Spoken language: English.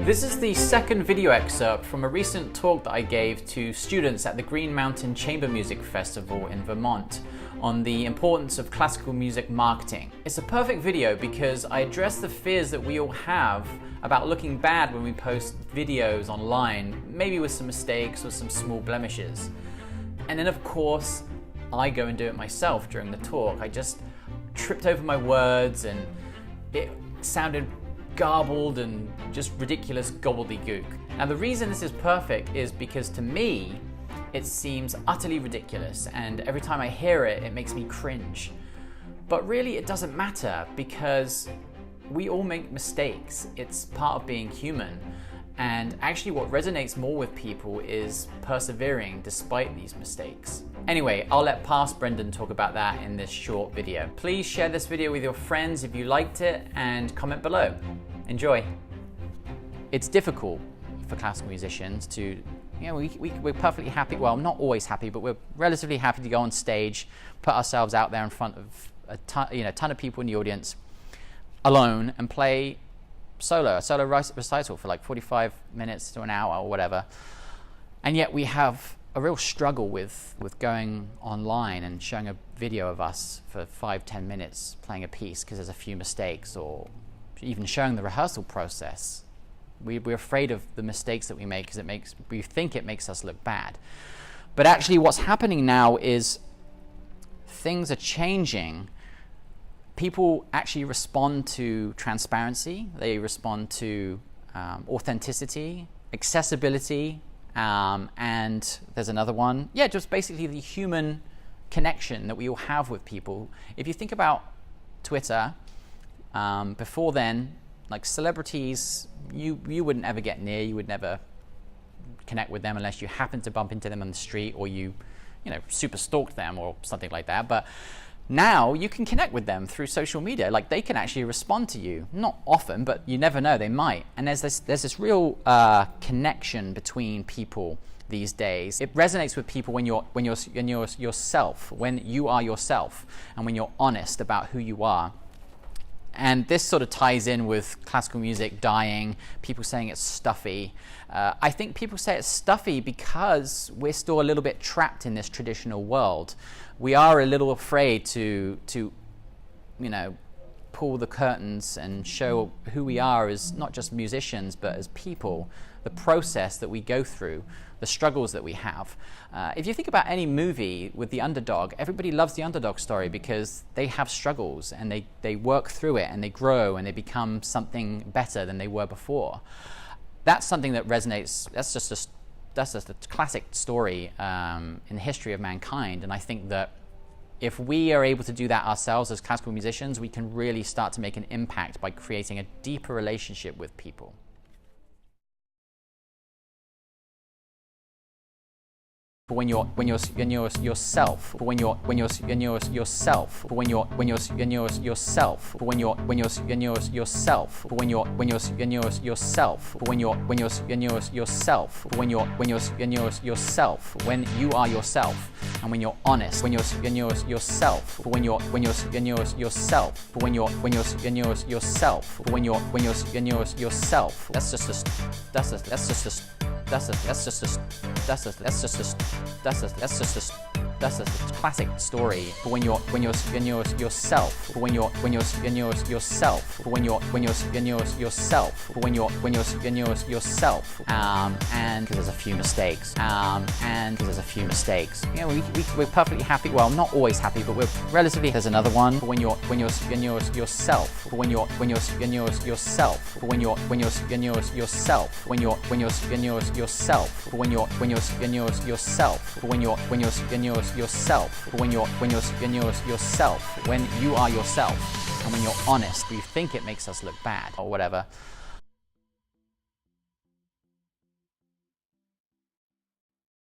This is the second video excerpt from a recent talk that I gave to students at the Green Mountain Chamber Music Festival in Vermont on the importance of classical music marketing. It's a perfect video because I address the fears that we all have about looking bad when we post videos online, maybe with some mistakes or some small blemishes. And then of course, I go and do it myself during the talk. I just tripped over my words and it sounded garbled and just ridiculous gobbledygook. Now the reason this is perfect is because to me, it seems utterly ridiculous, and every time I hear it, it makes me cringe. But really it doesn't matter because we all make mistakes. It's part of being human. And actually what resonates more with people is persevering despite these mistakes. Anyway, I'll let past Brendan talk about that in this short video. Please share this video with your friends if you liked it and comment below. Enjoy. It's difficult for classical musicians to, we're perfectly happy, well, not always happy, but we're relatively happy to go on stage, put ourselves out there in front of a ton of people in the audience alone and play a solo recital for like 45 minutes to an hour or whatever. And yet we have a real struggle with going online and showing a video of us for 5-10 minutes playing a piece because there's a few mistakes, or even showing the rehearsal process. We're afraid of the mistakes that we make because we think it makes us look bad. But actually what's happening now is things are changing. People actually respond to transparency, they respond to authenticity, accessibility, and there's another one. Yeah, just basically the human connection that we all have with people. If you think about Twitter, before then, like celebrities, you wouldn't ever get near, you would never connect with them unless you happened to bump into them on the street or you super stalked them or something like that. But now you can connect with them through social media. Like they can actually respond to you, not often, but you never know, they might. And there's this real connection between people these days. It resonates with people when you're yourself, when you are yourself, and when you're honest about who you are. And this sort of ties in with classical music dying, people saying it's stuffy. I think people say it's stuffy because we're still a little bit trapped in this traditional world. We are a little afraid to pull the curtains and show who we are as not just musicians, but as people, the process that we go through, the struggles that we have. If you think about any movie with the underdog, everybody loves the underdog story because they have struggles and they work through it and they grow and they become something better than they were before. That's something that resonates. That's just a classic story in the history of mankind. And I think that if we are able to do that ourselves as classical musicians, we can really start to make an impact by creating a deeper relationship with people. When you're yourself, when you're yourself, when you're yourself, when you're yourself, when you're yourself, when you're yourself, when you're yourself, when you are yourself, and when you're honest, when you're yourself, when you're yourself, when you're yourself, when you're yourself. That's just a classic story. When you're yourself, when you're yourself, when you're yourself, when you're yourself, and there's a few mistakes, we're perfectly happy. Well, not always happy, but we're relatively. There's another one. When you're yourself, when you're yourself, when you're yourself, when you're yourself, when you're yourself, when you're yourself, when you're yourself, when you are yourself, and when you're honest, we think it makes us look bad or whatever.